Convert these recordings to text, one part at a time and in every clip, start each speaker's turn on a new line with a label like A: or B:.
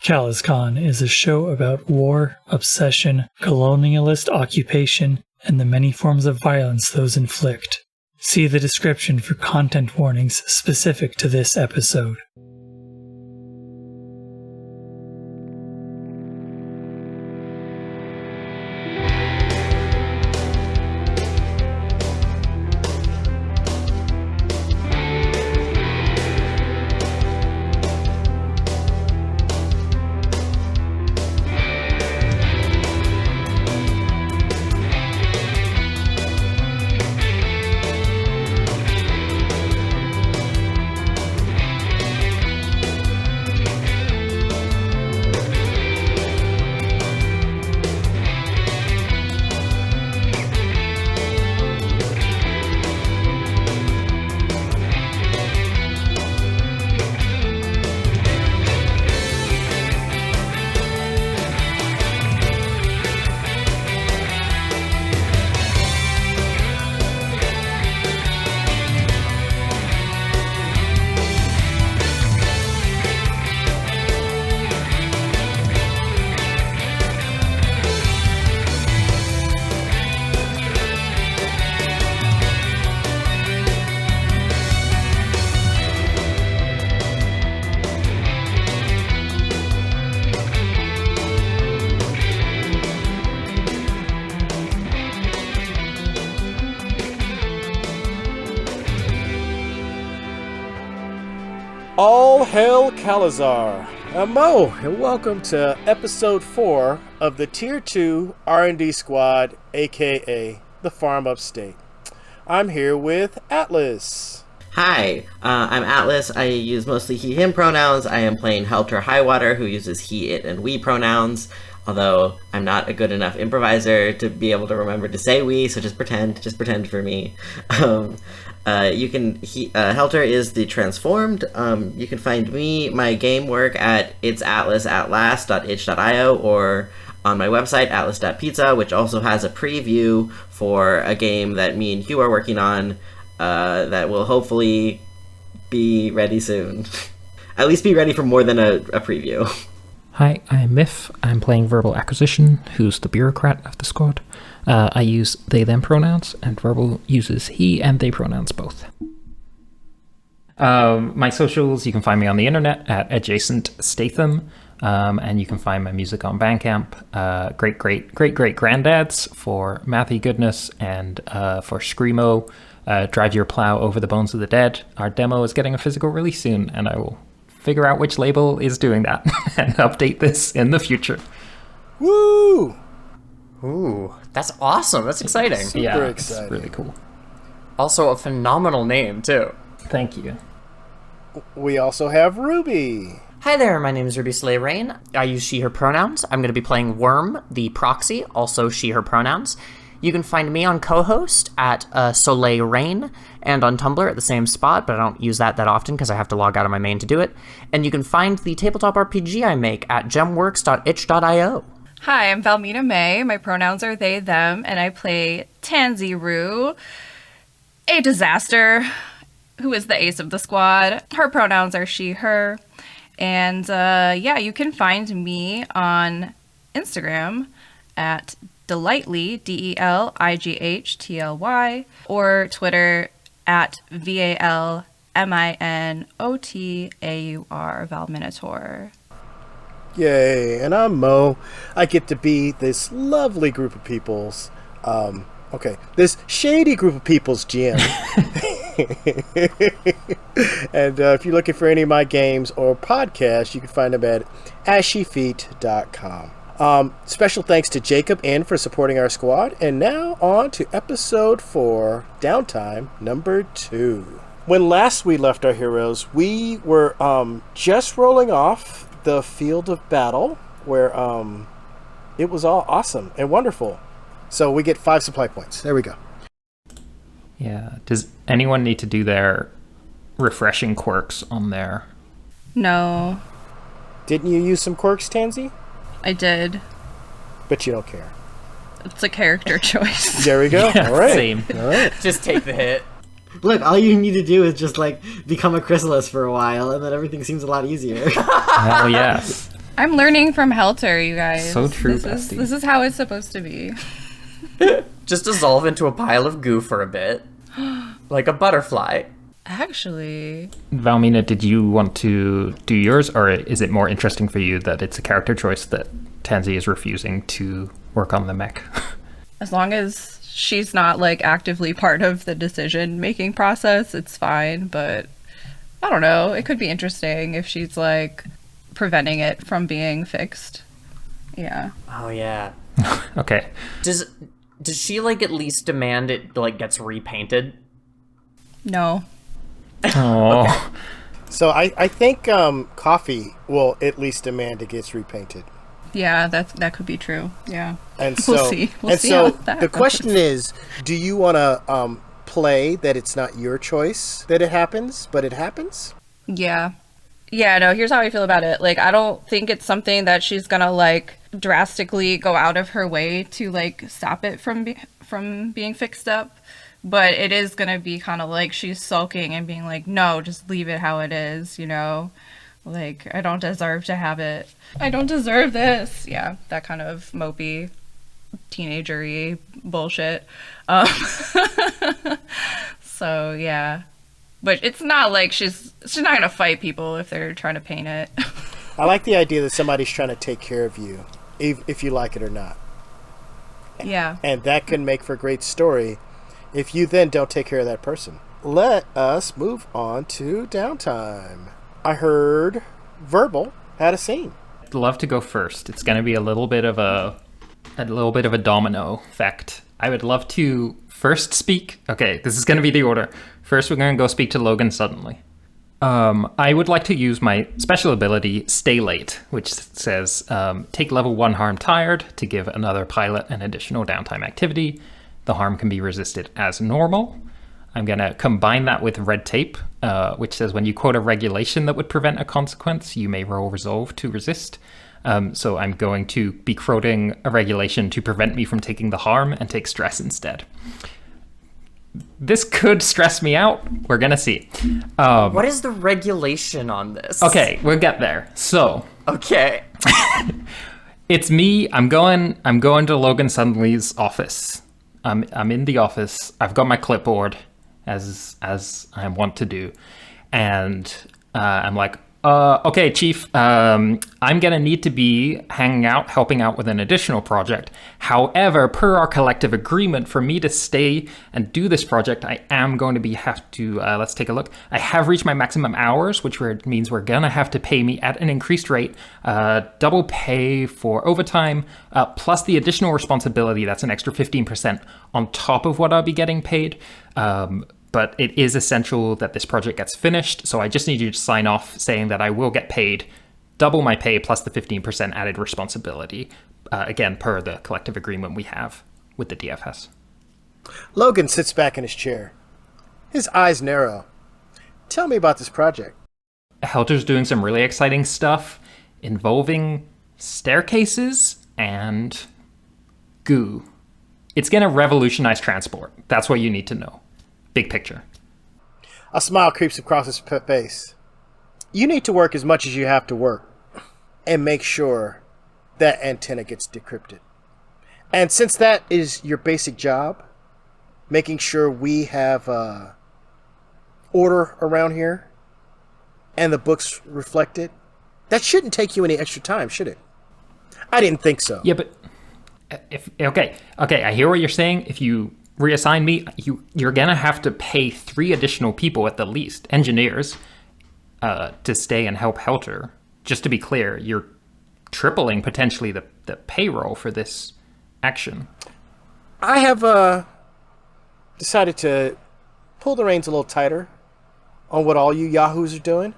A: CalazCon is a show about war, obsession, colonialist occupation, and the many forms of violence those inflict. See the description for content warnings specific to this episode.
B: All hail Calazar! I'm Mo, and welcome to episode 4 of the Tier 2 R&D Squad, aka the Farm Upstate. I'm here with Atlas.
C: Hi, I'm Atlas. I use mostly he, him pronouns. I am playing Helter Highwater, who uses he, it, and we pronouns, although I'm not a good enough improviser to be able to remember to say we, so just pretend for me. Helter is the transformed. You can find me, my game work at itsatlasatlas.itch.io or on my website, atlas.pizza, which also has a preview for a game that me and Hugh are working on that will hopefully be ready soon. At least be ready for more than a preview.
D: Hi, I'm Miff. I'm playing Verbal Acquisition, who's the bureaucrat of the squad. I use they, them pronouns, and Verbal uses he and they pronouns both. My socials, you can find me on the internet at Adjacent Statham, and you can find my music on Bandcamp. Great granddads for Mathy Goodness and for Screamo, Drive Your Plow Over the Bones of the Dead. Our demo is getting a physical release soon, and I will figure out which label is doing that and update this in the future.
B: Woo!
E: Ooh, that's awesome. That's exciting.
B: Super exciting.
D: It's really cool.
E: Also a phenomenal name, too.
D: Thank you.
B: We also have Ruby.
E: Hi there, my name is Ruby Soleil Rain. I use she, her pronouns. I'm going to be playing Worm, the proxy, also she, her pronouns. You can find me on co-host at Soleil Rain and on Tumblr at the same spot, but I don't use that often because I have to log out of my main to do it. And you can find the tabletop RPG I make at gemworks.itch.io.
F: Hi, I'm Valmina May. My pronouns are they, them, and I play Tansy Rue, a disaster, who is the ace of the squad. Her pronouns are she, her. And you can find me on Instagram at Delightly, DELIGHTLY, or Twitter at VALMINOTAUR, Valminotaur.
B: Yay, and I'm Mo. I get to be this lovely group of people's, this shady group of people's GM. And if you're looking for any of my games or podcasts, you can find them at ashyfeet.com. Special thanks to Jacob N for supporting our squad. And now on to episode 4, Downtime number 2. When last we left our heroes, we were just rolling off the field of battle where it was all awesome and wonderful. So we get 5 supply points. There we go.
D: Yeah. Does anyone need to do their refreshing quirks on there?
F: No.
B: Didn't you use some quirks, Tansy?
F: I did.
B: But you don't care.
F: It's a character choice.
B: There we go.
D: Yeah,
B: all right.
D: Same.
B: All right.
E: Just take the hit.
C: Look, all you need to do is just, become a chrysalis for a while, and then everything seems a lot easier.
D: Hell yeah.
F: I'm learning from Helter, you guys.
D: So true,
F: this
D: bestie.
F: this is how it's supposed to be.
E: Just dissolve into a pile of goo for a bit. Like a butterfly.
F: Actually,
D: Valmina, did you want to do yours, or is it more interesting for you that it's a character choice that Tansy is refusing to work on the mech?
F: as long as she's not like actively part of the decision-making process, it's fine, but I don't know. It could be interesting if she's like preventing it from being fixed. Yeah.
E: Oh yeah.
D: Okay.
E: Does she like at least demand it like gets repainted?
F: No.
D: Oh.
B: So I think Coffee will at least demand it gets repainted.
F: Yeah, that could be true. Yeah.
B: And so,
F: We'll see. We'll
B: and
F: see
B: so
F: how that
B: the question
F: goes.
B: is, do you want to play that it's not your choice that it happens, but it happens?
F: Yeah. Yeah, no, here's how I feel about it. Like, I don't think it's something that she's gonna, like, drastically go out of her way to, like, stop it from being fixed up. But it is gonna be kind of like she's sulking and being like, no, just leave it how it is, you know? Like, I don't deserve to have it. I don't deserve this. Yeah, that kind of mopey, teenager-y bullshit. So, yeah. But it's not like she's not gonna fight people if they're trying to paint it.
B: I like the idea that somebody's trying to take care of you, if you like it or not.
F: Yeah.
B: And that can make for a great story if you then don't take care of that person. Let us move on to Downtime. I heard Verbal had a scene.
D: I'd love to go first. It's going to be a little bit of a domino effect. I would love to first speak. Okay, this is going to be the order. First, we're going to go speak to Logan suddenly. I would like to use my special ability, Stay Late, which says, take level 1 harm tired to give another pilot an additional downtime activity. The harm can be resisted as normal. I'm going to combine that with Red Tape, which says when you quote a regulation that would prevent a consequence, you may roll Resolve to resist. So I'm going to be quoting a regulation to prevent me from taking the harm and take stress instead. This could stress me out. We're going to see.
E: What is the regulation on this?
D: Okay, we'll get there. So,
E: Okay.
D: it's me. I'm going to Logan Suddenly's office. I'm in the office. I've got my clipboard, as I want to do, and I'm like, okay, Chief. I'm gonna need to be hanging out, helping out with an additional project. However, per our collective agreement, for me to stay and do this project, I am going to have to. Let's take a look. I have reached my maximum hours, which means we're gonna have to pay me at an increased rate, double pay for overtime, plus the additional responsibility. That's an extra 15% on top of what I'll be getting paid. But it is essential that this project gets finished, so I just need you to sign off saying that I will get paid double my pay plus the 15% added responsibility, again, per the collective agreement we have with the DFS.
B: Logan sits back in his chair. His eyes narrow. Tell me about this project.
D: Helter's doing some really exciting stuff involving staircases and goo. It's going to revolutionize transport. That's what you need to know. Big picture.
B: A smile creeps across his face. You need to work as much as you have to work and make sure that antenna gets decrypted. And since that is your basic job, making sure we have order around here and the books reflect it, that shouldn't take you any extra time, should it? I didn't think so.
D: Yeah, but okay, I hear what you're saying. If you reassign me, you're gonna have to pay 3 additional people at the least, engineers, to stay and help Helter. Just to be clear, you're tripling potentially the payroll for this action.
B: I have decided to pull the reins a little tighter on what all you yahoos are doing,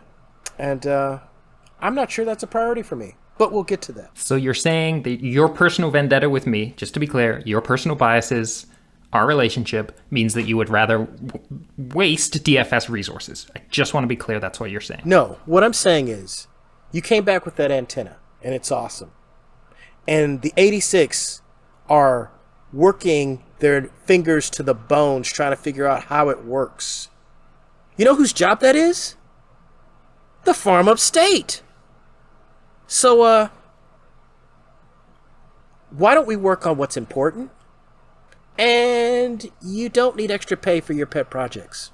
B: and I'm not sure that's a priority for me, but we'll get to that.
D: So you're saying that your personal vendetta with me, just to be clear, your personal biases, our relationship, means that you would rather waste DFS resources. I just want to be clear that's what you're saying.
B: No, what I'm saying is, you came back with that antenna, and it's awesome. And the 86 are working their fingers to the bones trying to figure out how it works. You know whose job that is? The Farm Upstate. So, why don't we work on what's important? And you don't need extra pay for your pet projects.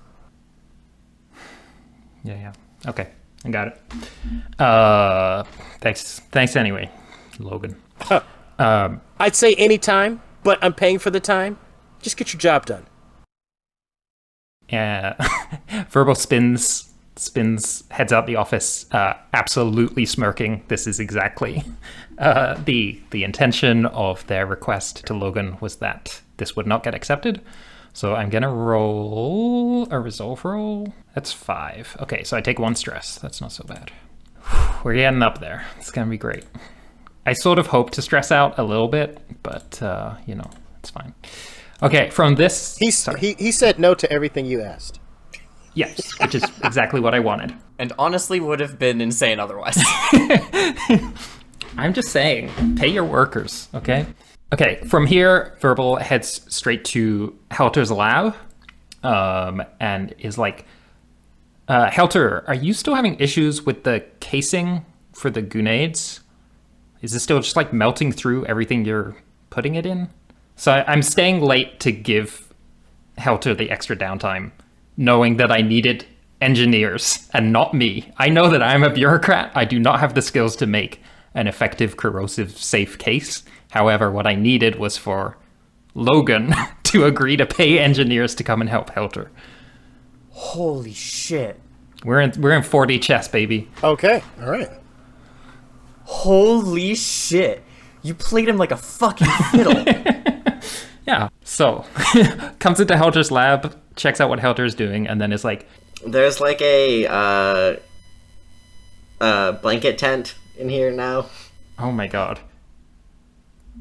D: Yeah. Okay, I got it. Thanks anyway, Logan.
B: I'd say anytime, but I'm paying for the time. Just get your job done.
D: Verbal spins, heads out the office, absolutely smirking. This is exactly the intention of their request to Logan was that this would not get accepted. So I'm gonna roll a resolve roll. That's 5. Okay, so I take 1 stress. That's not so bad. We're getting up there. It's gonna be great. I sort of hope to stress out a little bit, but it's fine. Okay, from this...
B: He said no to everything you asked.
D: Yes, which is exactly what I wanted.
E: And honestly would have been insane otherwise.
D: I'm just saying, pay your workers, okay? Okay, from here, Verbal heads straight to Helter's lab, and is like, Helter, are you still having issues with the casing for the grenades? Is it still just like melting through everything you're putting it in? So I'm staying late to give Helter the extra downtime, knowing that I needed engineers and not me. I know that I'm a bureaucrat. I do not have the skills to make an effective, corrosive, safe case. However, what I needed was for Logan to agree to pay engineers to come and help Helter.
E: Holy shit.
D: We're in 4D chess, baby.
B: Okay, all right.
E: Holy shit. You played him like a fucking fiddle.
D: Yeah, so comes into Helter's lab, checks out what Helter is doing, and then is like...
C: There's like a blanket tent in here now.
D: Oh my god.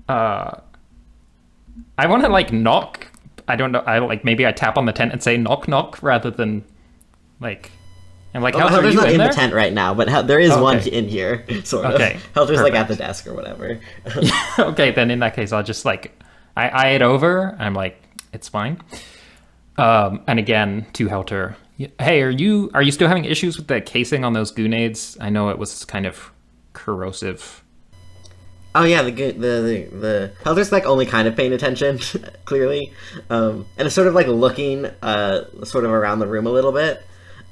D: I want to like knock. I don't know. Maybe I tap on the tent and say knock knock rather than like... I'm like, Helter,
C: Helter's
D: are you
C: not in
D: there?
C: the tent right now, but there is one in here, sort of.
D: Okay,
C: Helter's
D: perfect.
C: like at the desk or whatever.
D: Okay, then in that case, I'll just like... I eye it over. I'm like, it's fine. And again, to Helter, hey, are you still having issues with the casing on those grenades? I know it was kind of corrosive.
C: Oh yeah, the Helter's like only kind of paying attention, clearly, and it's sort of like looking sort of around the room a little bit.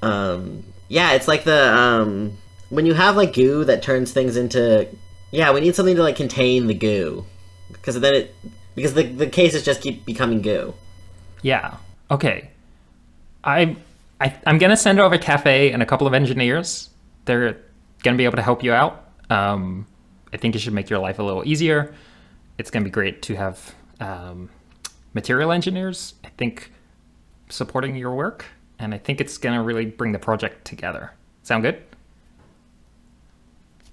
C: Yeah, it's like the when you have like goo that turns things into... Yeah, we need something to like contain the goo, because the cases just keep becoming goo.
D: Yeah. Okay. I'm gonna send over Cafe and a couple of engineers. They're gonna be able to help you out. I think it should make your life a little easier. It's gonna be great to have material engineers, I think, supporting your work, and I think it's gonna really bring the project together. Sound good?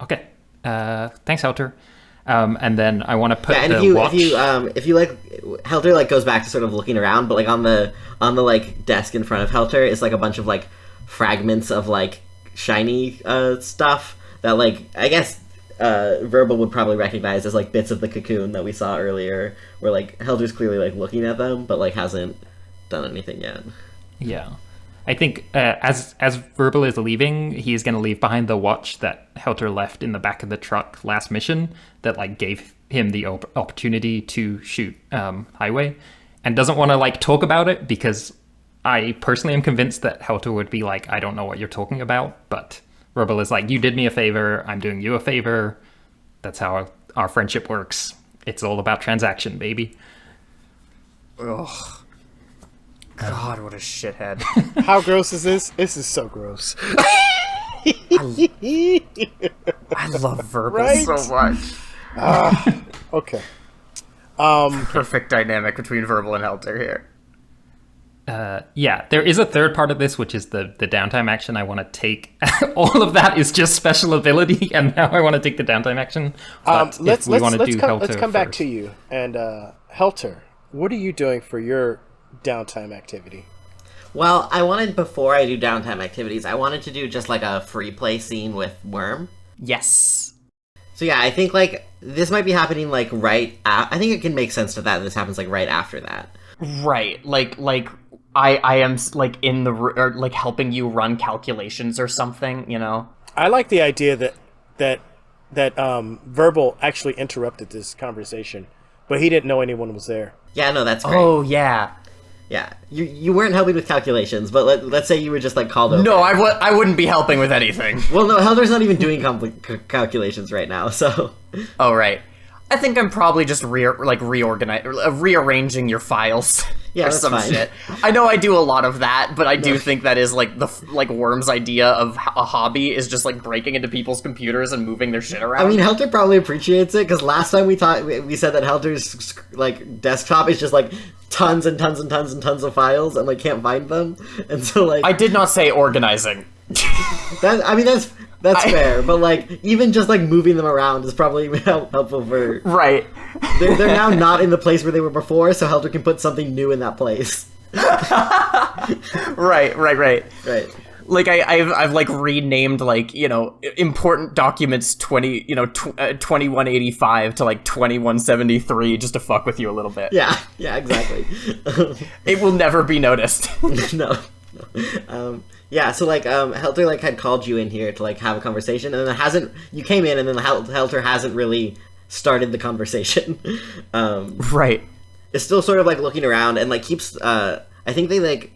D: Okay. Thanks, Helter. And then I want to put watch.
C: If you like, Helter like goes back to sort of looking around, but like on the like desk in front of Helter is like a bunch of like fragments of like shiny stuff that like I guess Verbal would probably recognize as like bits of the cocoon that we saw earlier, where like Helter's clearly like looking at them, but like hasn't done anything yet.
D: Yeah. I think as Verbal is leaving, he's going to leave behind the watch that Helter left in the back of the truck last mission that like gave him the opportunity to shoot Highway, and doesn't want to like talk about it because I personally am convinced that Helter would be like, I don't know what you're talking about, but Verbal is like, you did me a favor, I'm doing you a favor. That's how our friendship works. It's all about transaction, baby.
E: Ugh. God, what a shithead.
B: How gross is this? This is so gross.
E: I love Verbal
B: Right?
E: so much.
B: Okay.
E: Perfect dynamic between Verbal and Helter here.
D: Yeah, there is a third part of this, which is the downtime action I want to take. All of that is just special ability, and now I want to take the downtime action. But
B: Let's come back
D: first.
B: to you. And Helter, what are you doing for your downtime activity?
C: Well, I wanted, before I do downtime activities, I wanted to do just like a free play scene with Worm.
E: Yes.
C: So yeah, I think like this might be happening like I think it can make sense to that this happens like right after that.
E: Right. Like I am like in the or like helping you run calculations or something, you know.
B: I like the idea that that Verbal actually interrupted this conversation, but he didn't know anyone was there.
C: Yeah, no, that's great.
E: Oh, yeah.
C: Yeah, you weren't helping with calculations, but let's say you were just, like, called over.
E: No, I wouldn't be helping with anything.
C: Well, no, Helder's not even doing calculations right now, so...
E: Oh, right. I think I'm probably just rearranging your files.
C: Yeah,
E: or
C: that's
E: some
C: fine.
E: shit. I know I do a lot of that, but I do think that is like Worm's idea of a hobby is just like breaking into people's computers and moving their shit around.
C: I mean, Helter probably appreciates it, because last time we said that Helter's, like, desktop is just, like, tons and tons and tons and tons of files, and, like, can't find them, and so, like...
E: I did not say organizing.
C: That's fair, but, like, even just, like, moving them around is probably helpful for...
E: Right.
C: They're now not in the place where they were before, so Helter can put something new in that place.
E: Right.
C: Right.
E: Like I've like renamed like, you know, important documents 2185 to like 2173 just to fuck with you a little bit.
C: Yeah, exactly.
E: It will never be noticed.
C: No. Yeah, so, like, Helter, like, had called you in here to, like, have a conversation, and then you came in, and then Helter hasn't really started the conversation.
E: Right.
C: It's still sort of, like, looking around, and, like, keeps, I think the, like,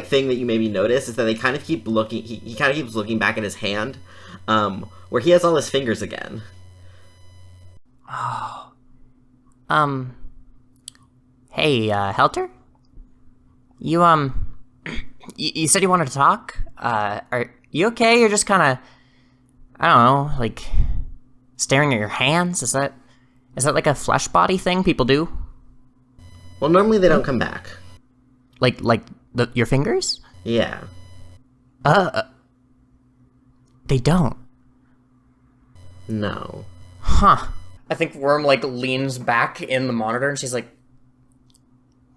C: thing that you maybe notice is that they kind of keep looking, he kind of keeps looking back at his hand, where he has all his fingers again.
E: Oh. Hey, Helter? You said you wanted to talk? Are you okay? You're just kind of, I don't know, like, staring at your hands? Is that like a flesh body thing people do?
C: Well, normally they don't come back.
E: Like your fingers?
C: Yeah.
E: They don't.
C: No.
E: Huh. I think Worm, like, leans back in the monitor and she's like,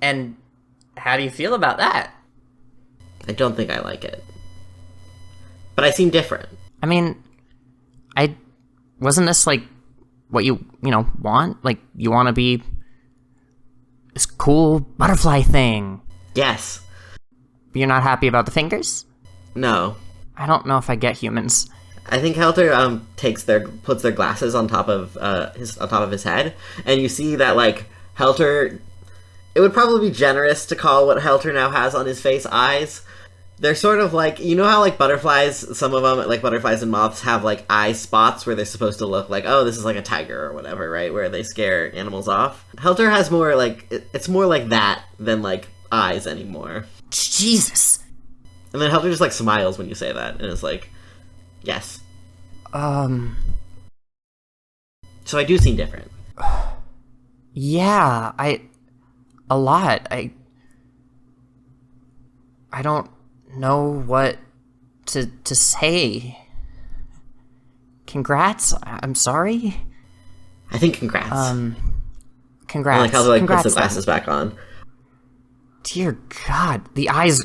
E: and how do you feel about that?
C: I don't think I like it. But I seem different.
E: I mean, wasn't this, like, what you want? Like, you want to be this cool butterfly thing.
C: Yes.
E: But you're not happy about the fingers?
C: No.
E: I don't know if I get humans.
C: I think Helter puts their glasses on top of his head, and you see that, like, Helter, it would probably be generous to call what Helter now has on his face eyes. They're sort of like, you know how, like, butterflies, some of them, like, butterflies and moths have, like, eye spots where they're supposed to look like, oh, this is like a tiger or whatever, right? Where they scare animals off. Helter has more, like, it's more like that than, like, eyes anymore.
E: Jesus!
C: And then Helter just, like, smiles when you say that, and is like, yes. So I do seem different.
E: Yeah, a lot. I don't know what to say. Congrats. I'm sorry.
C: I think congrats.
E: Congrats.
C: And, like, Helter, like,
E: congrats,
C: puts the glasses back on.
E: Dear God, the eyes.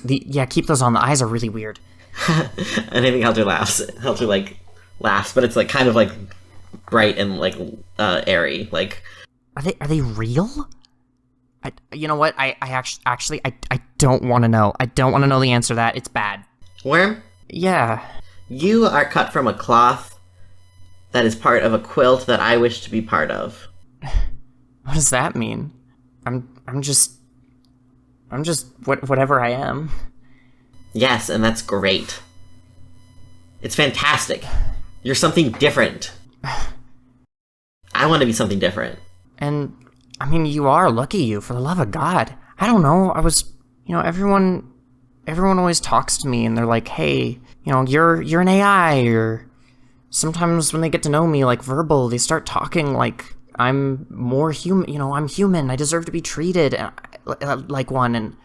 E: Keep those on. The eyes are really weird.
C: And I think Helter laughs. Helter, like, laughs, but it's, like, kind of, like, bright and, like, airy. Like,
E: are they real? You know what? I actually don't want to know. I don't want to know the answer to that. It's bad.
C: Worm?
E: Yeah.
C: You are cut from a cloth that is part of a quilt that I wish to be part of.
E: What does that mean? I'm just whatever I am.
C: Yes, and that's great. It's fantastic. You're something different. I want to be something different.
E: And, I mean, you are, lucky you, for the love of God. I don't know, everyone always talks to me and they're like, hey, you're an AI, or sometimes when they get to know me, like, verbal, they start talking like I'm more human, I'm human, I deserve to be treated like one, and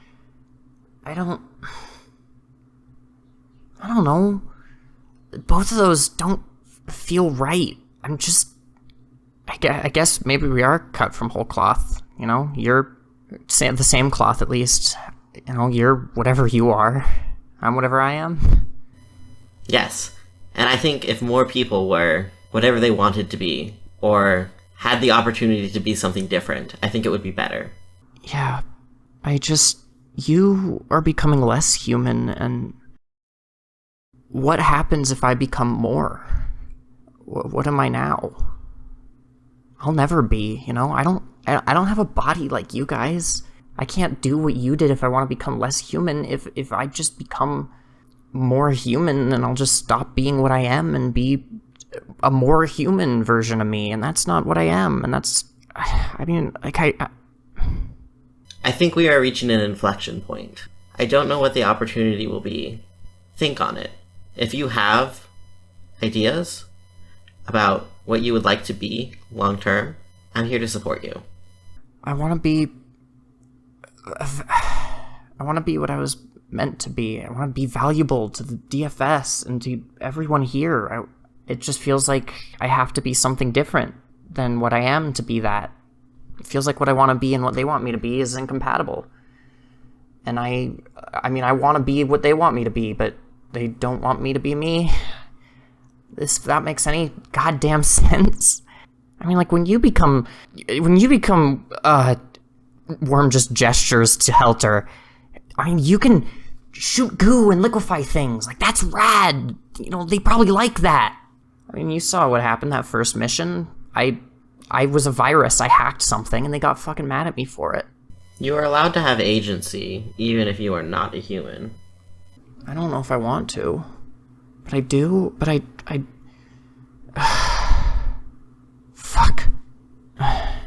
E: I don't know. Both of those don't feel right. I guess maybe we are cut from whole cloth, You're the same cloth, at least. You're whatever you are. I'm whatever I am.
C: Yes. And I think if more people were whatever they wanted to be, or had the opportunity to be something different, I think it would be better.
E: Yeah. You are becoming less human, and what happens if I become more? what am I now? I'll never be, you know? I don't have a body like you guys. I can't do what you did if I want to become less human. If I just become more human, then I'll just stop being what I am and be a more human version of me, and that's not what I am, and that's... I mean, like,
C: I think we are reaching an inflection point. I don't know what the opportunity will be. Think on it. If you have ideas about what you would like to be long term, I'm here to support you.
E: I want to be what I was meant to be. I want to be valuable to the DFS and to everyone here. It just feels like I have to be something different than what I am to be that. It feels like what I want to be and what they want me to be is incompatible. And I mean, I want to be what they want me to be, but they don't want me to be me. If that makes any goddamn sense. I mean, like, when you become Worm just gestures to Helter. I mean, you can shoot goo and liquefy things. Like, that's rad. You know, they probably like that. I mean, you saw what happened that first mission. I was a virus. I hacked something, and they got fucking mad at me for it.
C: You are allowed to have agency, even if you are not a human.
E: I don't know if I want to. But I do, but I fuck.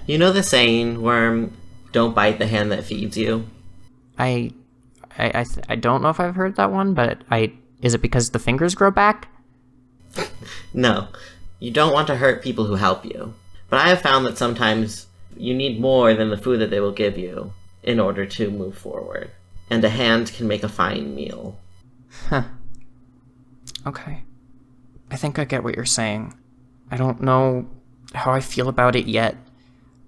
C: You know the saying, Worm, don't bite the hand that feeds you?
E: I don't know if I've heard that one, but is it because the fingers grow back?
C: No. You don't want to hurt people who help you. But I have found that sometimes you need more than the food that they will give you in order to move forward. And a hand can make a fine meal.
E: Huh. Okay. I think I get what you're saying. I don't know how I feel about it yet.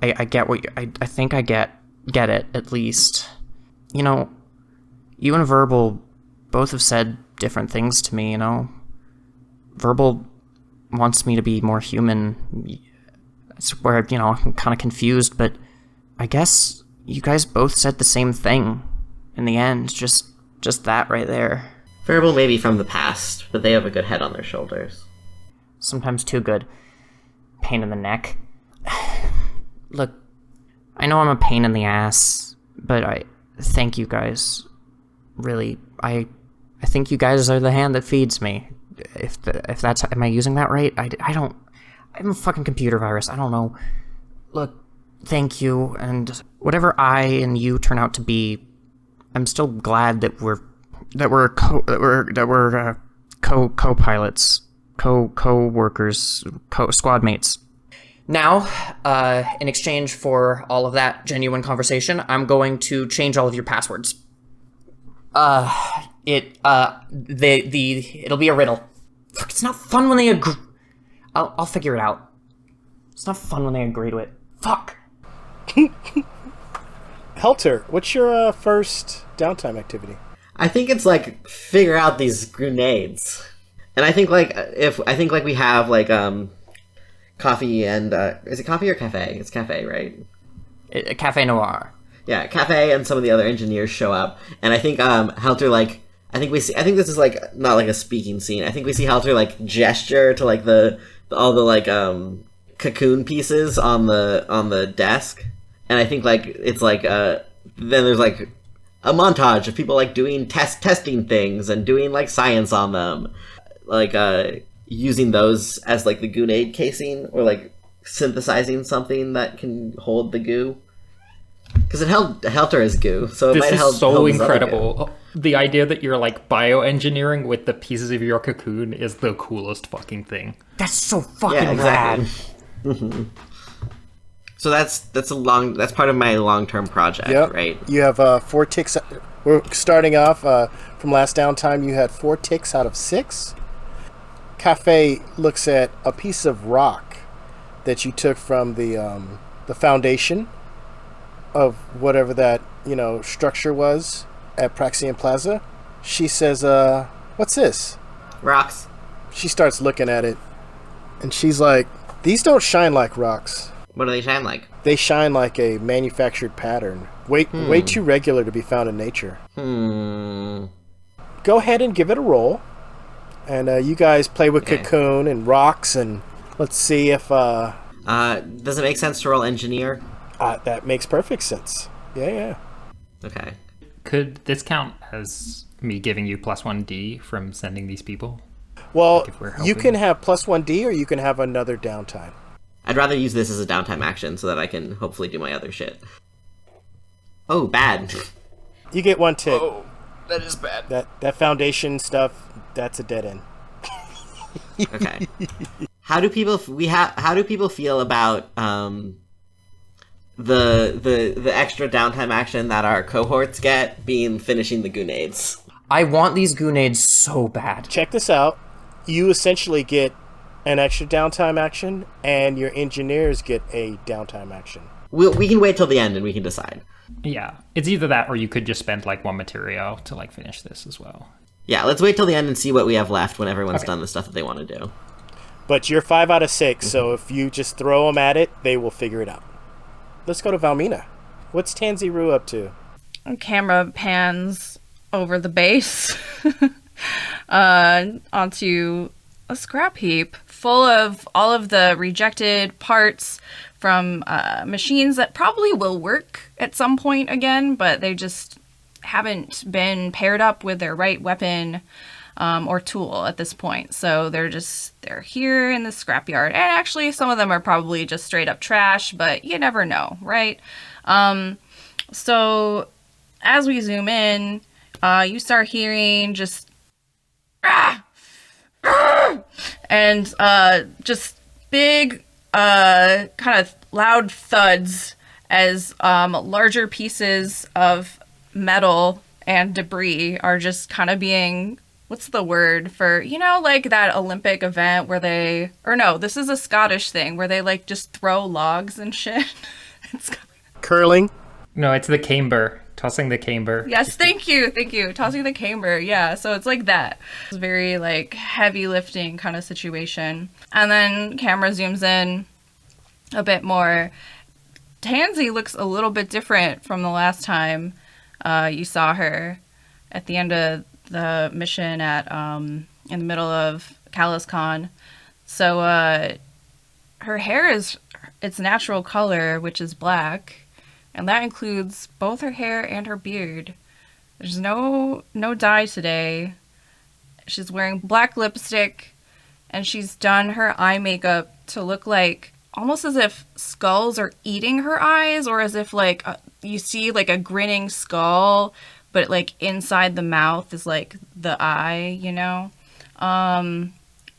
E: I get what I think I get it, at least. You know, you and Verbal both have said different things to me, you know? Verbal wants me to be more human. That's where, you know, I'm kind of confused, but I guess you guys both said the same thing in the end. Just that right there.
C: Verbal may be from the past, but they have a good head on their shoulders.
E: Sometimes too good. Pain in the neck. Look, I know I'm a pain in the ass, but I thank you guys. Really, I think you guys are the hand that feeds me. If that's, am I using that right? I'm a fucking computer virus. I don't know. Look, thank you, and whatever I and you turn out to be, I'm still glad that we're co-pilots, co-workers, squad mates. Now, in exchange for all of that genuine conversation, I'm going to change all of your passwords. It'll be a riddle. Fuck, it's not fun when they agree. I'll figure it out. It's not fun when they agree to it. Fuck.
B: Helter, what's your first downtime activity?
C: I think it's like figure out these grenades, and I think like we have like coffee and is it coffee or cafe? It's cafe, right?
E: Cafe Noir.
C: Yeah, cafe and some of the other engineers show up, and I think Helter like I think this is like not like a speaking scene. I think we see Helter like gesture to like all the like cocoon pieces on the desk, and I think like it's like then there's like a montage of people like doing testing things and doing like science on them, like using those as like the grenade casing or like synthesizing something that can hold the goo. Because Helter is goo, so it
D: this
C: might
D: is
C: help.
D: So incredible. The idea that you're like bioengineering with the pieces of your cocoon is the coolest fucking thing.
E: That's so fucking rad.
C: Mm-hmm. So that's part of my long-term project, right?
B: You have 4 ticks. We're starting off from last downtime. You had 4 ticks out of 6. Cafe looks at a piece of rock that you took from the foundation of whatever that structure was at Praxian Plaza. She says, "What's this?"
C: Rocks.
B: She starts looking at it, and she's like, "These don't shine like rocks.
C: What do they shine like?"
B: They shine like a manufactured pattern. Way too regular to be found in nature. Go ahead and give it a roll. And you guys play with cocoon and rocks and Let's see if
C: Does it make sense to roll engineer?
B: that makes perfect sense. Yeah.
C: Okay.
D: Could this count as me giving you +1D from sending these people?
B: Well,
D: if we're
B: you
D: helping.
B: can have +1D, or you can have another downtime.
C: I'd rather use this as a downtime action so that I can hopefully do my other shit. Oh, bad.
B: You get 1 tick.
C: Oh, that is bad.
B: That foundation stuff, that's a dead end.
C: Okay. How do people feel about the extra downtime action that our cohorts get being finishing the grenades?
E: I want these grenades so bad.
B: Check this out. You essentially get an extra downtime action, and your engineers get a downtime action.
C: We can wait till the end and we can decide.
D: Yeah, it's either that or you could just spend like 1 material to like finish this as well.
C: Yeah, let's wait till the end and see what we have left when everyone's done the stuff that they want to do.
B: But you're 5 out of 6, so if you just throw them at it, they will figure it out. Let's go to Valmina. What's Tansy Rue up to?
F: Camera pans over the base onto a scrap heap full of all of the rejected parts from machines that probably will work at some point again, but they just haven't been paired up with their right weapon or tool at this point. So they're here in the scrapyard. And actually, some of them are probably just straight up trash, but you never know, right? So as we zoom in, you start hearing just and just big kind of loud thuds as larger pieces of metal and debris are just kind of being, what's the word for, like that Olympic event where this is a Scottish thing where they like just throw logs and shit.
B: Curling?
D: No, it's the camber. Tossing the camber.
F: Yes, thank you. Tossing the camber, yeah. So it's like that. It's a very like heavy lifting kind of situation. And then camera zooms in a bit more. Tansy looks a little bit different from the last time you saw her at the end of the mission at in the middle of CalazCon. So her hair is its natural color, which is black. And that includes both her hair and her beard. There's no dye today. She's wearing black lipstick, and she's done her eye makeup to look like almost as if skulls are eating her eyes, or as if like you see like a grinning skull, but like inside the mouth is like the eye,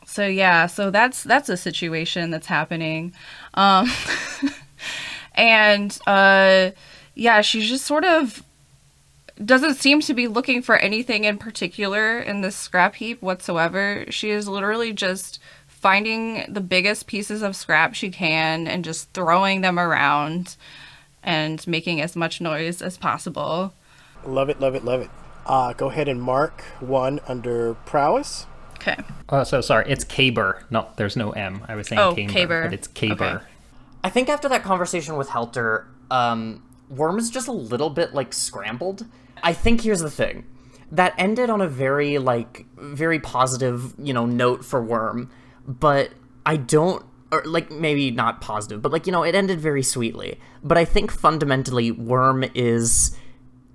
F: So yeah, so that's a situation that's happening. And, yeah, she just sort of doesn't seem to be looking for anything in particular in this scrap heap whatsoever. She is literally just finding the biggest pieces of scrap she can and just throwing them around and making as much noise as possible.
B: Love it. Go ahead and mark 1 under prowess.
F: Okay.
D: Oh, so sorry, it's caber. No, there's no M. I was saying camber, but it's caber.
F: Okay.
E: I think after that conversation with Helter, Worm is just a little bit, like, scrambled. I think here's the thing. That ended on a very positive, note for Worm, but I don't, or, like, maybe not positive, but, like, it ended very sweetly. But I think fundamentally Worm is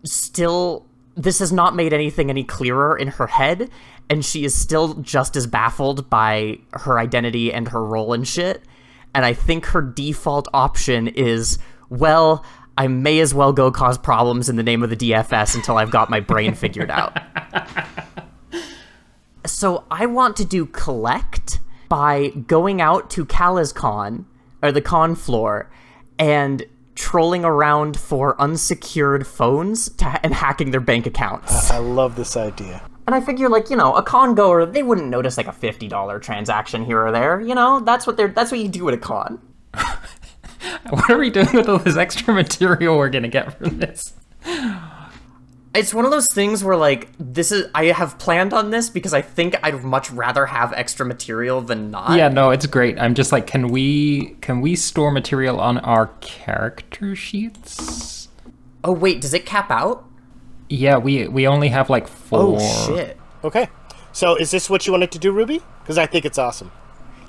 E: still, this has not made anything any clearer in her head, and she is still just as baffled by her identity and her role and shit. And I think her default option is, well, I may as well go cause problems in the name of the DFS until I've got my brain figured out. So I want to do collect by going out to CalazCon, or the con floor, and trolling around for unsecured phones and hacking their bank accounts.
B: I love this idea.
E: And I figure, like, a con goer, they wouldn't notice, like, a $50 transaction here or there. That's what you do at a con.
D: What are we doing with all this extra material we're gonna get from this?
E: It's one of those things where, like, I have planned on this because I think I'd much rather have extra material than not.
D: Yeah, no, it's great. I'm just like, can we store material on our character sheets?
E: Oh, wait, does it cap out?
D: Yeah, we only have like 4.
E: Oh, shit.
B: Okay. So is this what you wanted to do, Ruby? Because I think it's awesome.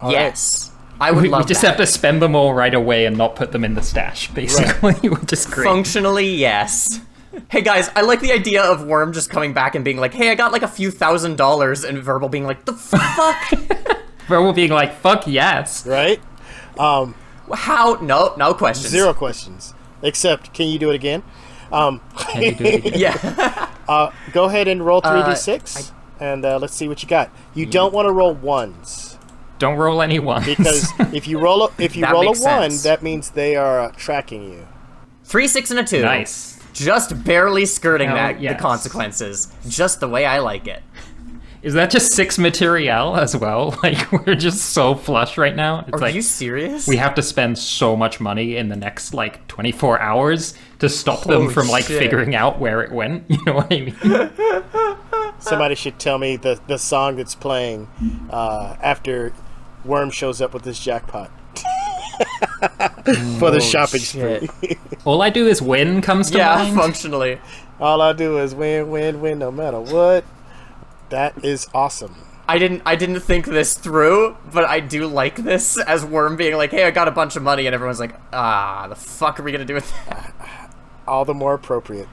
E: Yes. I would love
D: We just
E: that.
D: have to spend them all right away and not put them in the stash, basically, which is great.
E: Functionally, yes. Hey guys, I like the idea of Worm just coming back and being like, hey, I got like a few $1,000, and Verbal being like, the fuck?
D: Verbal being like, fuck yes.
B: Right?
E: How? No questions.
B: 0 questions. Except, can you do it again?
D: Can you do it again?
E: Yeah.
B: Go ahead and roll 3d6, and let's see what you got. You don't want to roll ones.
D: Don't roll any ones.
B: Because if you roll a
E: That
B: 1,
E: makes sense.
B: that means they are tracking you.
E: 3, 6, and a 2.
D: Nice.
E: Just barely skirting
D: Hell
E: the
D: yes.
E: consequences. Just the way I like it.
D: Is that just 6 material as well? Like, we're just so flush right now. It's
E: Are
D: like,
E: you serious?
D: we have to spend so much money in the next, like, 24 hours to stop them
E: Holy
D: from, like,
E: shit.
D: figuring out where it went. You know what I mean?
B: Somebody should tell me the song that's playing after Worm shows up with this jackpot. For the shopping
E: shit.
B: spree.
D: All I do is win comes to mind.
E: functionally.
B: All I do is win, win, win, no matter what. That is awesome.
E: I didn't think this through, but I do like this as Worm being like, hey, I got a bunch of money, and everyone's like, the fuck are we gonna do with that?
B: All the more appropriate.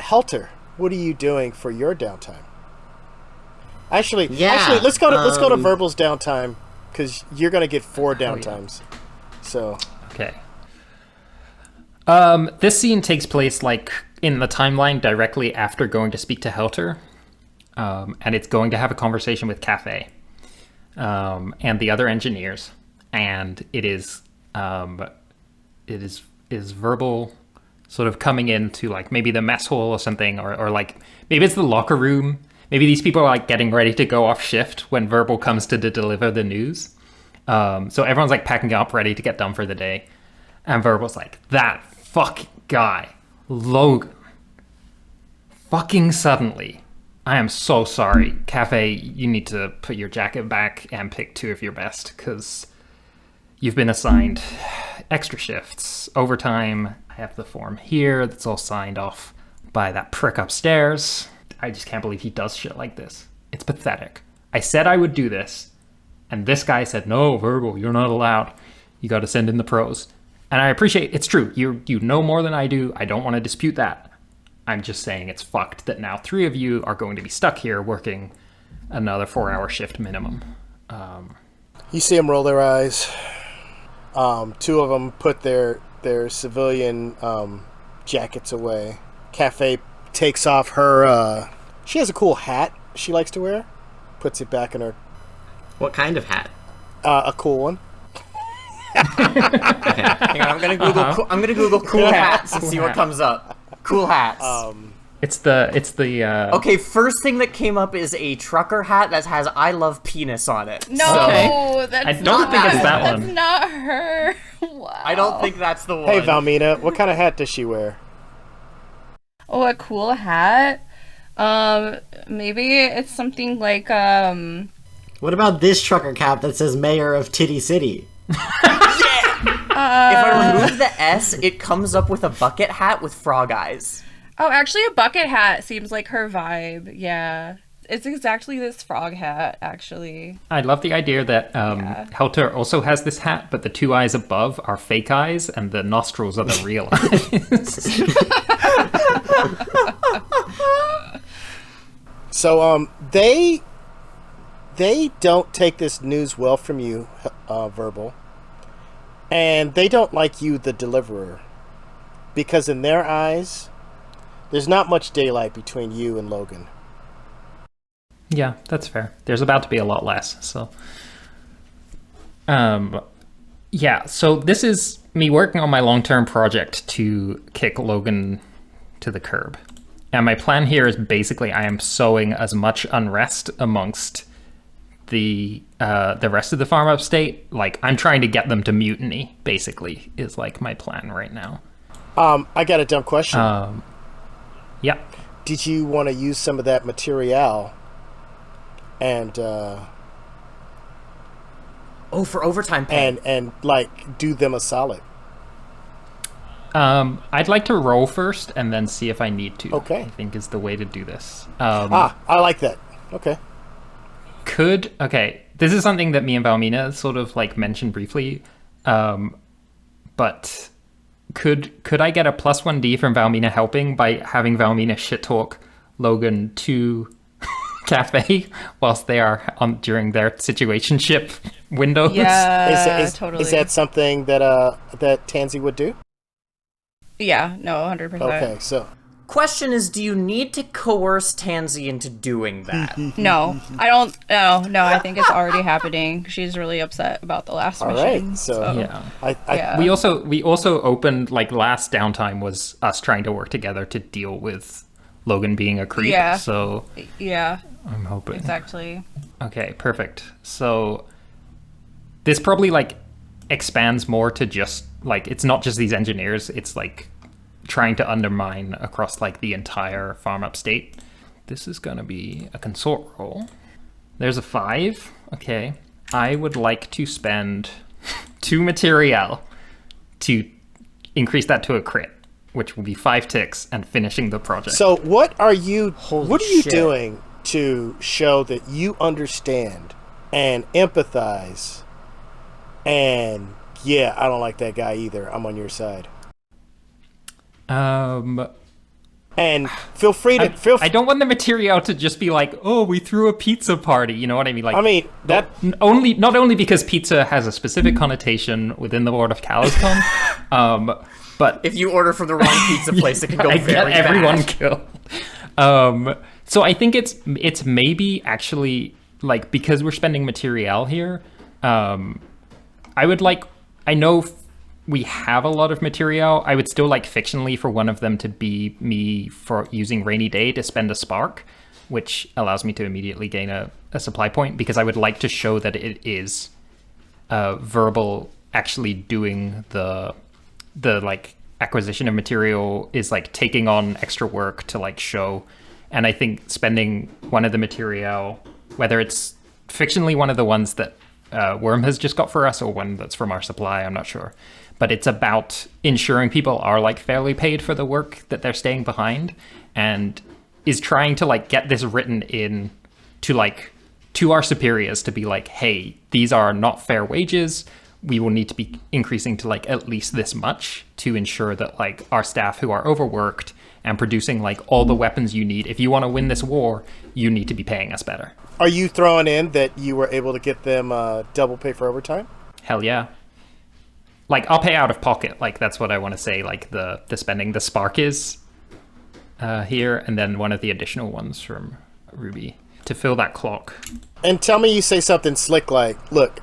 B: Helter, what are you doing for your downtime? Actually, let's go to Verbal's downtime, because you're gonna get 4 downtimes. So
D: Okay. This scene takes place, like, in the timeline directly after going to speak to Helter. And it's going to have a conversation with Cafe and the other engineers. And it is Verbal sort of coming into, like, maybe the mess hall or something, or like, maybe it's the locker room. Maybe these people are, like, getting ready to go off shift when Verbal comes to deliver the news. So everyone's, like, packing up, ready to get done for the day. And Verbal's like, that fucking guy, Logan. Fucking suddenly. I am so sorry. Cafe, you need to put your jacket back and pick 2 of your best, because you've been assigned extra shifts, overtime. I have the form here that's all signed off by that prick upstairs. I just can't believe he does shit like this. It's pathetic. I said I would do this, and this guy said, no, Verbal, you're not allowed. You got to send in the pros. And I appreciate it's true. You know more than I do. I don't want to dispute that. I'm just saying it's fucked that now 3 of you are going to be stuck here working another 4-hour shift minimum.
B: you see them roll their eyes. 2 of them put their civilian jackets away. Cafe takes off her. She has a cool hat she likes to wear. Puts it back in her.
C: What kind of hat?
B: A cool one.
E: Hang on, I'm gonna Google cool hats and see what comes up. Cool hats.
D: It's the
E: Okay, first thing that came up is a trucker hat that has "I love penis" on it.
F: No,
D: Okay.
F: that's
D: I don't
F: not
D: think it's that
F: That's
D: one.
F: not her. Wow.
E: I don't think that's the one.
B: Hey, Valmina, what kind of hat does she wear?
F: Oh, a cool hat. Maybe it's something like
C: What about this trucker cap that says Mayor of Titty City?
E: If I remove the S, it comes up with a bucket hat with frog eyes.
F: Oh, actually, a bucket hat seems like her vibe. Yeah. It's exactly this frog hat, actually.
D: I love the idea that Helter also has this hat, but the 2 eyes above are fake eyes, and the nostrils are the real eyes.
B: So they don't take this news well from you, Verbal, and they don't like you, the deliverer, because in their eyes, there's not much daylight between you and Logan.
D: Yeah, that's fair. There's about to be a lot less, so. Yeah, so this is me working on my long-term project to kick Logan to the curb. And my plan here is basically I am sowing as much unrest amongst the rest of the Farm Upstate. Like, I'm trying to get them to mutiny, basically, is like my plan right now.
B: I got a dumb question.
D: Yeah.
B: Did you want to use some of that material and
E: For overtime pay.
B: and like do them a solid?
D: I'd like to roll first and then see if I need to.
B: Okay.
D: I think is the way to do this.
B: I like that. Okay.
D: Okay, this is something that me and Valmina sort of like mentioned briefly, but could I get a +1D from Valmina helping by having Valmina shit talk Logan to Cafe whilst they are on during their situationship windows?
F: Yeah, totally.
B: Is that something that that Tansy would do?
F: Yeah, no, 100%.
B: Okay, so
E: Question is, do you need to coerce Tansy into doing that?
F: No, I don't. No, I think it's already happening. She's really upset about the last mission.
B: Right, so
D: Yeah.
F: Yeah.
D: We also opened, like, last downtime was us trying to work together to deal with Logan being a creep.
F: Yeah.
D: So
F: Yeah,
D: I'm hoping.
F: exactly.
D: Okay, perfect. So this probably like expands more to just like, it's not just these engineers, it's like trying to undermine across like the entire Farm Upstate. This is gonna be a consort roll. There's a 5. Okay. I would like to spend 2 material to increase that to a crit, which will be 5 ticks and finishing the project.
B: So what are you
E: shit.
B: doing to show that you understand and empathize? And yeah, I don't like that guy either. I'm on your side. And feel free to
D: I don't want the material to just be like, oh, we threw a pizza party. You know what I mean? Like,
B: I mean that
D: not only because pizza has a specific connotation within the world of CalazCon, but
E: If you order from the wrong pizza place, it can go
D: I
E: very
D: get everyone
E: bad.
D: killed. So I think it's maybe actually like, because we're spending material here. I know we have a lot of material. I would still like fictionally for one of them to be me for using Rainy Day to spend a spark, which allows me to immediately gain a supply point, because I would like to show that it is verbal actually doing the like acquisition of material is like taking on extra work to like show. And I think spending one of the material, whether it's fictionally one of the ones that Worm has just got for us or one that's from our supply, I'm not sure. But it's about ensuring people are like fairly paid for the work that they're staying behind, and is trying to like get this written in to like to our superiors to be like, hey, these are not fair wages. We will need to be increasing to like at least this much to ensure that like our staff who are overworked and producing like all the weapons you need, if you want to win this war, you need to be paying us better.
B: Are you throwing in that you were able to get them double pay for overtime?
D: Hell yeah. Like, I'll pay out of pocket. Like, that's what I want to say. Like, the spending. The spark is here, and then one of the additional ones from Ruby to fill that clock.
B: And tell me you say something slick like, look,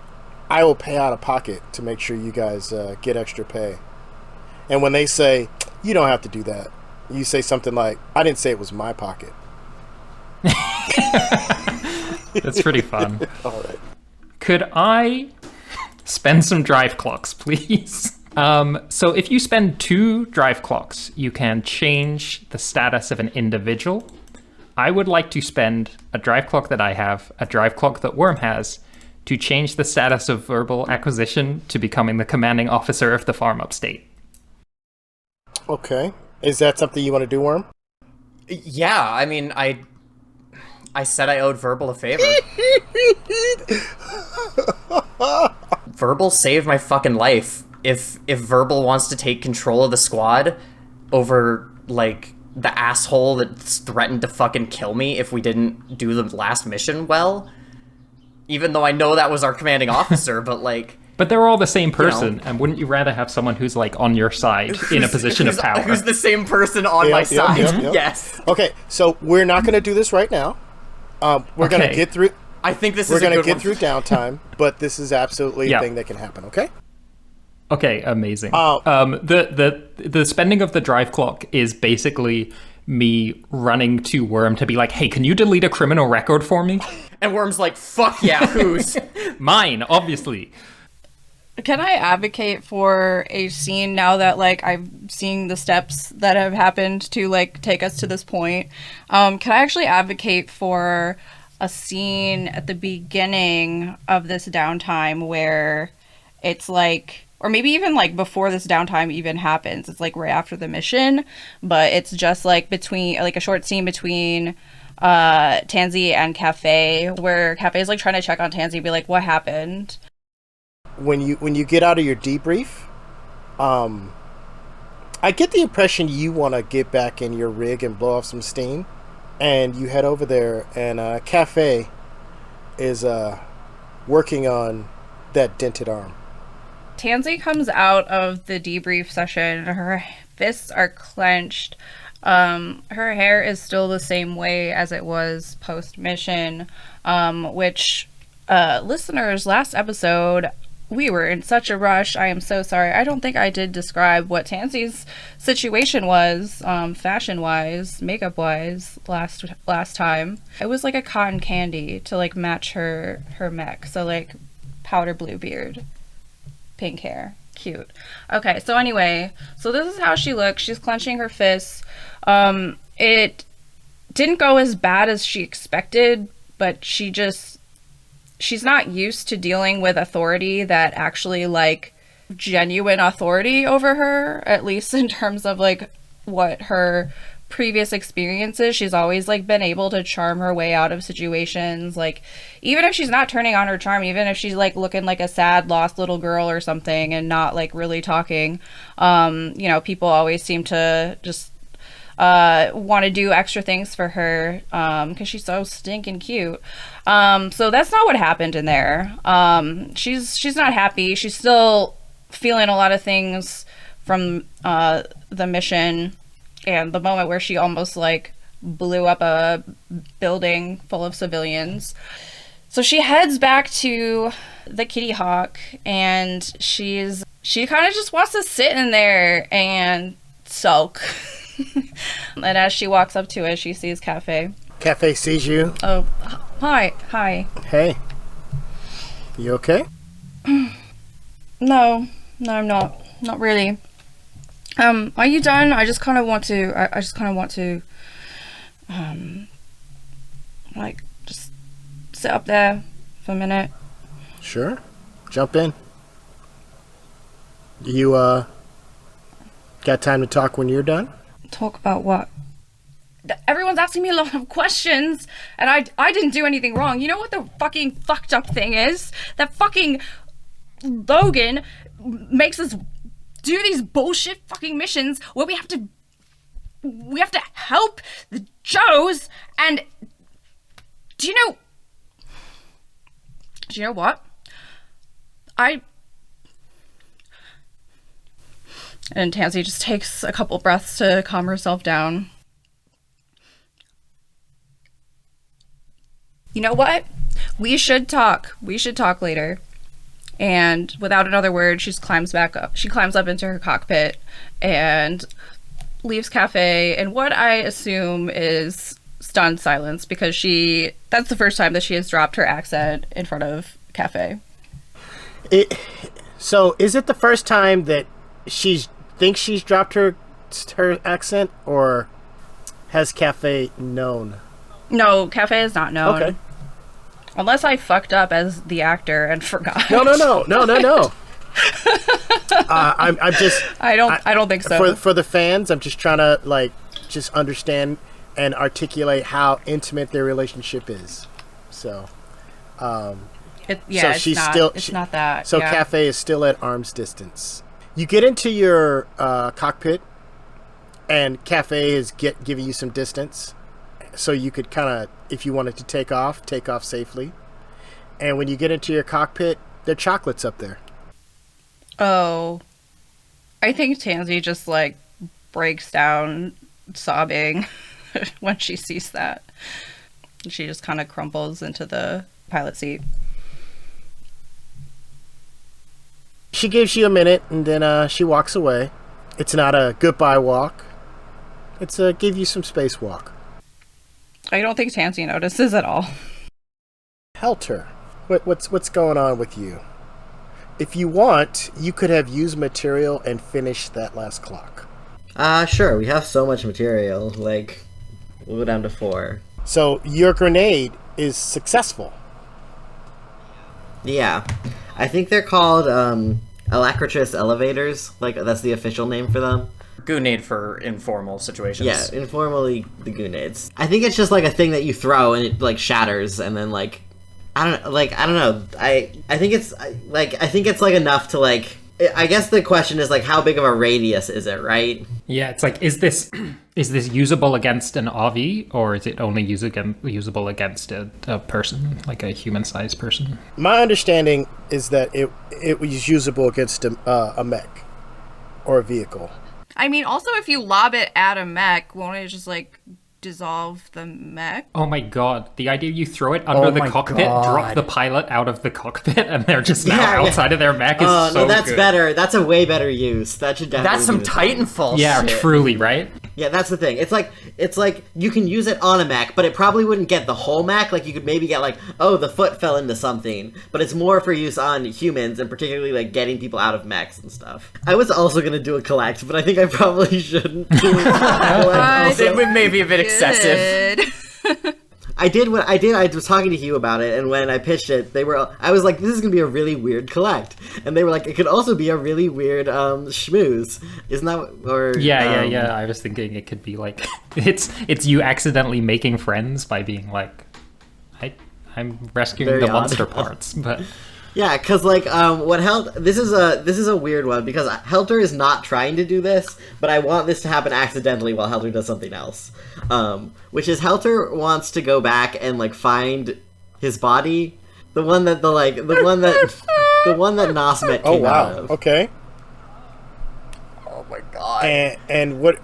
B: I will pay out of pocket to make sure you guys get extra pay. And when they say, you don't have to do that, you say something like, I didn't say it was my pocket.
D: That's pretty fun.
B: All right.
D: Could I spend some drive clocks, please? So if you spend 2 drive clocks, you can change the status of an individual. I would like to spend a drive clock that I have, a drive clock that Worm has, to change the status of verbal acquisition to becoming the commanding officer of the Farm Upstate.
B: Okay. Is that something you want to do, Worm?
E: Yeah, I mean, I said I owed Verbal a favor. Verbal saved my fucking life. If Verbal wants to take control of the squad over, like, the asshole that's threatened to fucking kill me if we didn't do the last mission well, even though I know that was our commanding officer, but, like...
D: But they're all the same person, and wouldn't you rather have someone who's, like, on your side in a position of power?
E: Who's the same person on my side, yes.
B: Okay, so we're not going to do this right now. We're going to get through...
E: I think this
B: We're
E: is a
B: going to
E: good
B: get
E: one.
B: through downtime, but this is absolutely a thing that can happen, okay?
D: Okay, amazing. The spending of the drive clock is basically me running to Worm to be like, hey, can you delete a criminal record for me?
E: And Worm's like, fuck yeah, whose?
D: Mine, obviously.
F: Can I advocate for a scene now that, like, I'm seeing the steps that have happened to, like, take us to this point? Can I actually advocate for a scene at the beginning of this downtime where it's like, or maybe even like before this downtime even happens, it's like right after the mission, but it's just like between, like a short scene between Tansy and Cafe, where Cafe's like trying to check on Tansy, be like, what happened?
B: When you get out of your debrief, I get the impression you want to get back in your rig and blow off some steam, and you head over there, and Cafe is working on that dented arm.
F: Tansy comes out of the debrief session. Her fists are clenched. Her hair is still the same way as it was post-mission, which, listeners, last episode, we were in such a rush. I am so sorry. I don't think I did describe what Tansy's situation was, fashion-wise, makeup-wise, last time. It was like a cotton candy to, like, match her mech. So, like, powder blue beard, pink hair. Cute. Okay, so anyway, so this is how she looks. She's clenching her fists. It didn't go as bad as she expected, but she's not used to dealing with authority that actually, like, genuine authority over her, at least in terms of, like, what her previous experiences. She's always, like, been able to charm her way out of situations, like, even if she's not turning on her charm, even if she's, like, looking like a sad lost little girl or something and not, like, really talking, you know, people always seem to just want to do extra things for her because she's so stinking cute. So that's not what happened in there. She's not happy. She's still feeling a lot of things from the mission and the moment where she almost, like, blew up a building full of civilians. So she heads back to the Kitty Hawk, and she kind of just wants to sit in there and sulk. And as she walks up to it, she sees Cafe.
B: Cafe sees you.
F: Oh, hi.
B: Hey. You okay?
F: No, I'm not. Not really. Are you done? I just kind of want to, like, just sit up there for a minute.
B: Sure. Jump in. You, got time to talk when you're done?
F: Talk about what? Everyone's asking me a lot of questions, and I didn't do anything wrong. You know what the fucking fucked up thing is? That fucking Logan makes us do these bullshit fucking missions where we have to help the Joes, and do you know what? And Tansy just takes a couple breaths to calm herself down. You know what? We should talk. We should talk later. And without another word, she climbs up into her cockpit and leaves Cafe in what I assume is stunned silence, because that's the first time that she has dropped her accent in front of Cafe.
B: So is it the first time that she thinks she's dropped her accent, or has Cafe known?
F: No, Cafe is not known.
B: Okay.
F: Unless I fucked up as the actor and forgot.
B: No. I'm just.
F: I don't think so.
B: For the fans, I'm just trying to, like, just understand and articulate how intimate their relationship is. So,
F: it's not that.
B: So
F: yeah.
B: Cafe is still at arm's distance. You get into your cockpit, and Cafe is giving you some distance, so you could kind of, if you wanted to take off safely. And when you get into your cockpit, there are chocolates up there.
F: Oh, I think Tansy just, like, breaks down sobbing when she sees that. She just kind of crumples into the pilot seat.
B: She gives you a minute, and then she walks away. It's not a goodbye walk. It's a give you some space walk.
F: I don't think Tansy notices at all.
B: Helter, what's going on with you? If you want, you could have used material and finished that last clock.
C: Sure, we have so much material, like, we'll go down to 4.
B: So your grenade is successful.
C: Yeah. I think they're called, Alacritus elevators, like, that's the official name for them.
E: Goonade for informal situations.
C: Yeah, informally the Goonades. I think it's just like a thing that you throw and it like shatters and then like I don't know. I think it's like enough to like. I guess the question is like how big of a radius is it, right?
D: Yeah, it's like is this usable against an RV or is it only usable against a person, like a human-sized person?
B: My understanding is that it was usable against a mech or a vehicle.
F: I mean, also if you lob it at a mech, won't it just like dissolve the mech?
D: Oh my god, the idea you throw it under the cockpit, drop the pilot out of the cockpit, and they're just now outside of their mech is so
C: no, that's
D: good.
C: better. That's a way better use. That should definitely
E: That's some
C: be the thing.
E: Titanfall
D: Yeah,
E: shit.
D: truly, right?
C: Yeah, that's the thing. It's like you can use it on a mech, but it probably wouldn't get the whole mech. Like you could maybe get like, oh, the foot fell into something, but it's more for use on humans and particularly like getting people out of mechs and stuff. I was also gonna do a collect, but I think I probably shouldn't do a collect.
E: It would maybe a bit excessive.
C: I did what I did. I was talking to Hugh about it, and when I pitched it, I was like, "This is gonna be a really weird collect," and they were like, "It could also be a really weird schmooze." Isn't that or
D: Yeah. I was thinking it could be like it's you accidentally making friends by being like, I'm rescuing
C: Very
D: the
C: odd.
D: monster parts, but.
C: Yeah, because like this is a weird one because Helter is not trying to do this, but I want this to happen accidentally while Helter does something else, which is Helter wants to go back and like find his body, the one that Nosmet came out of.
B: Okay.
E: Oh my god.
B: And what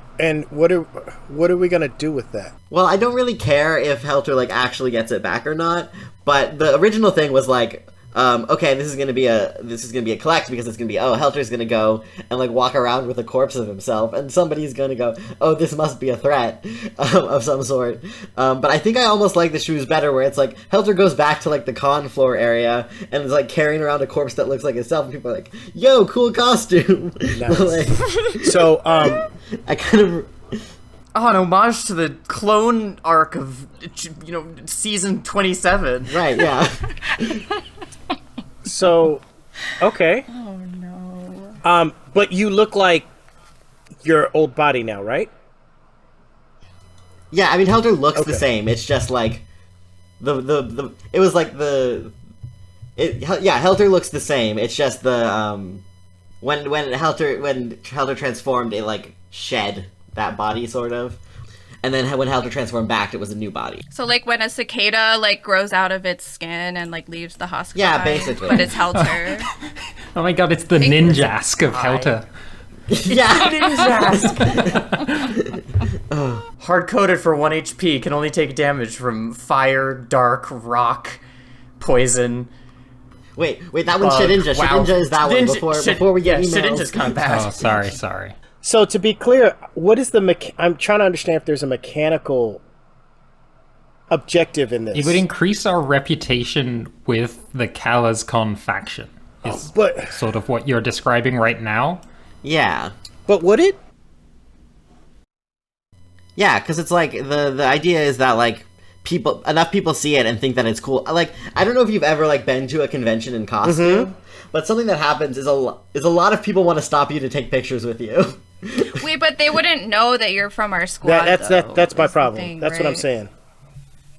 B: are we gonna do with that?
C: Well, I don't really care if Helter like actually gets it back or not, but the original thing was like. Okay, this is gonna be a collect because it's gonna be Helter's gonna go and like walk around with a corpse of himself, and somebody's gonna go, oh, this must be a threat of some sort. But I think I almost like the shoes better, where it's like Helter goes back to like the con floor area and is like carrying around a corpse that looks like itself, and people are like, yo, cool costume.
B: Nice.
C: Like,
B: So
C: I kind of.
E: Oh, an homage to the clone arc of season 27.
C: Right, yeah.
B: So, okay.
F: Oh no.
B: But you look like your old body now, right?
C: Yeah, I mean Helter looks the
B: Okay.
C: same. It's just like Helter looks the same. It's just the when Helter transformed, it like shed that body sort of. And then when Helter transformed back, it was a new body.
F: So like when a cicada like grows out of its skin and like leaves the husk
C: Yeah,
F: behind,
C: basically.
F: but it's Helter.
D: Oh my god, it's the ninjask of Helter.
C: Yeah.
E: Hard-coded for 1 HP, can only take damage from fire, dark, rock, poison.
C: Wait, that one's Shedinja.
E: Wow.
C: Shedinja is that one before we get emails.
E: Shedinja's kind of bad.
D: Oh, sorry.
B: So to be clear, what is I'm trying to understand if there's a mechanical objective in this.
D: It would increase our reputation with the CalazCon faction. Is
B: but
D: sort of what you're describing right now.
C: Yeah.
B: but would it?
C: Yeah, because it's like the idea is that like enough people see it and think that it's cool. Like I don't know if you've ever like been to a convention in costume, but something that happens is a lot of people want to stop you to take pictures with you.
F: Wait, but they wouldn't know that you're from our squad.
B: That's my
F: That's the
B: problem.
F: thing,
B: That's what I'm
F: right?
B: saying.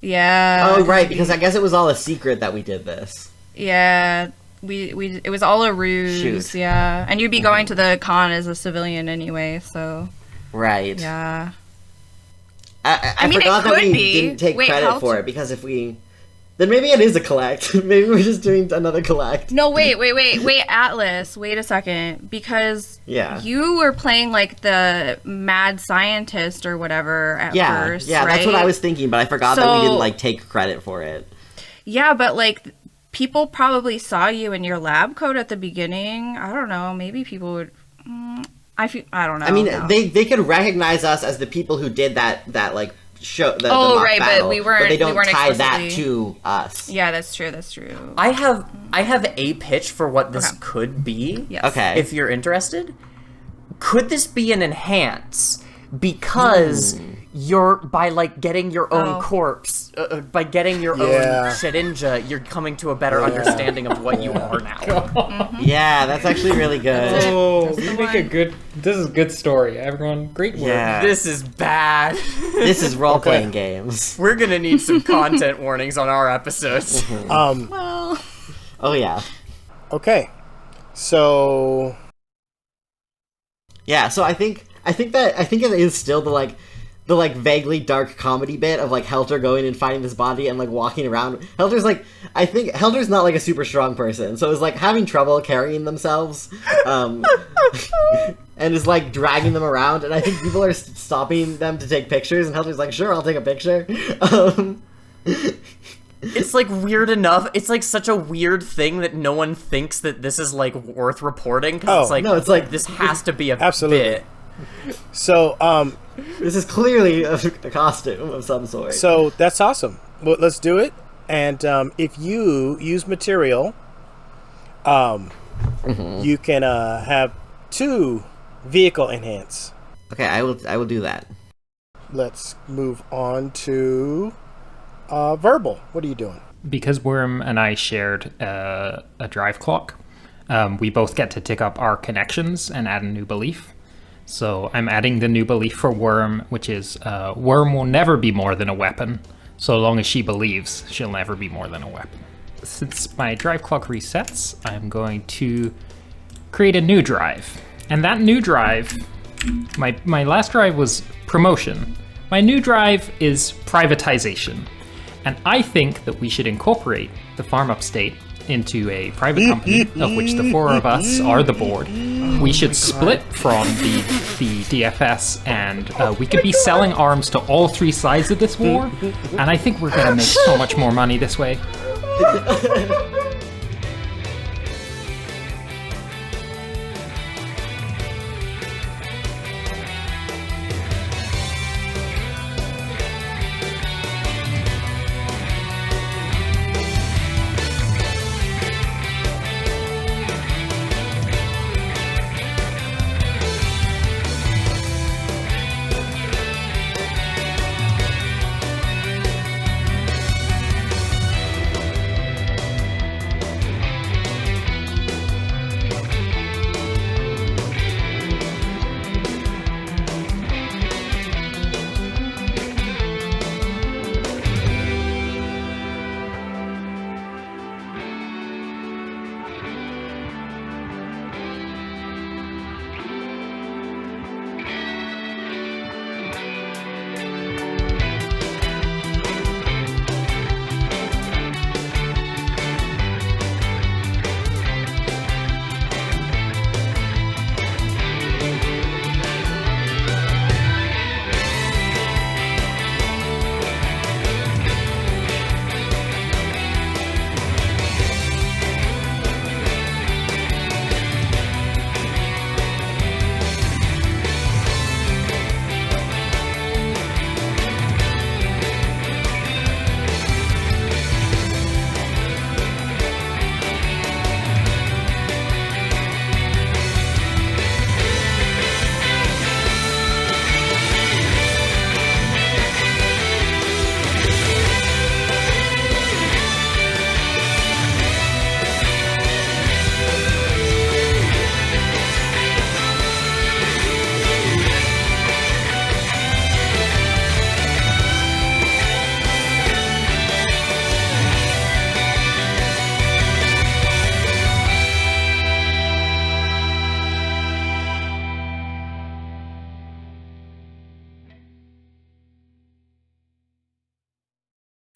F: Yeah.
C: Oh right, because I guess it was all a secret that we did this.
F: Yeah. We it was all a ruse.
C: Shoot.
F: Yeah. And you'd be going to the con as a civilian anyway, so
C: Right.
F: yeah.
C: I
F: mean, it
C: forgot that
F: could
C: we
F: be.
C: didn't take
F: Wait,
C: credit
F: how
C: for
F: to-
C: it because then maybe it is a collect. Maybe we're just doing another collect.
F: No, wait, Atlas, wait a second. Because
C: Yeah.
F: you were playing like the mad scientist or whatever at first.
C: Yeah,
F: right?
C: that's what I was thinking, but I forgot that we
F: So-
C: didn't like take credit for it.
F: Yeah, but like people probably saw you in your lab coat at the beginning. I don't know. Maybe people would. I don't know.
C: I mean,
F: no.
C: they could recognize us as the people who did that like show. The mock
F: right, but
C: battle,
F: we weren't-
C: But they don't
F: we weren't
C: tie that
F: explicitly-
C: to us.
F: Yeah, that's true. That's true.
E: I have a pitch for what this
F: Okay.
E: could be.
F: Yes.
C: Okay.
E: If you're interested. Could this be an enhance? Because you're by like getting your own
F: Oh.
E: corpse, by getting your
B: Yeah.
E: own Shedinja, you're coming to a better understanding of what you are now.
C: Yeah, that's actually really good.
D: Oh, we make a good This is good story, everyone. Great work.
C: Yeah.
E: This is bad.
C: This is role-playing games.
E: We're gonna need some content warnings on our episodes.
F: Well,
C: Oh yeah.
B: Okay. So
C: Yeah, so I think it is still the vaguely dark comedy bit of like Helter going and finding this body and like walking around. I think Helter's not like a super strong person, so it's like having trouble carrying themselves, and is like dragging them around. And I think people are stopping them to take pictures, and Helter's like, "Sure, I'll take a picture."
E: It's like weird enough. It's like such a weird thing that no one thinks that this is like worth reporting. Cause it's like this has to be a
B: absolutely.
E: bit.
B: So
C: This is clearly a costume of some sort.
B: So that's awesome. Well, let's do it. And if you use material, you can have 2 vehicle enhance.
C: Okay, I will do that.
B: Let's move on to verbal. What are you doing?
D: Because Worm and I shared a drive clock, we both get to tick up our connections and add a new belief. So I'm adding the new belief for Worm, which is Worm will never be more than a weapon. So long as she believes, she'll never be more than a weapon. Since my drive clock resets, I'm going to create a new drive. And that new drive, my last drive was promotion. My new drive is privatization. And I think that we should incorporate the Farm Upstate into a private company of which the 4 of us are the board. We should split from the DFS, and we could be selling arms to all 3 sides of this war. And I think we're gonna make so much more money this way.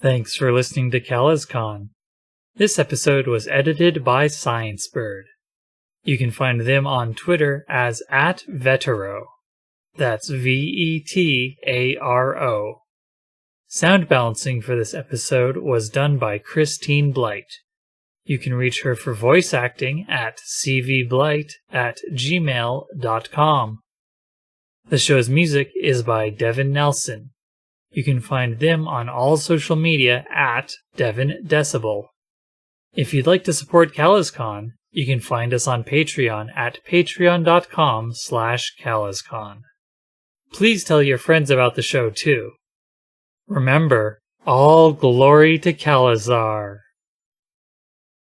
A: Thanks for listening to CalazCon. This episode was edited by ScienceBird. You can find them on Twitter as @Vetero. That's VETARO. Sound balancing for this episode was done by Christine Blight. You can reach her for voice acting at cvblight@gmail.com. The show's music is by Devin Nelson. You can find them on all social media at Devin Decibel. If you'd like to support CalazCon, you can find us on Patreon at patreon.com/CalazCon. Please tell your friends about the show too. Remember, all glory to Calazar.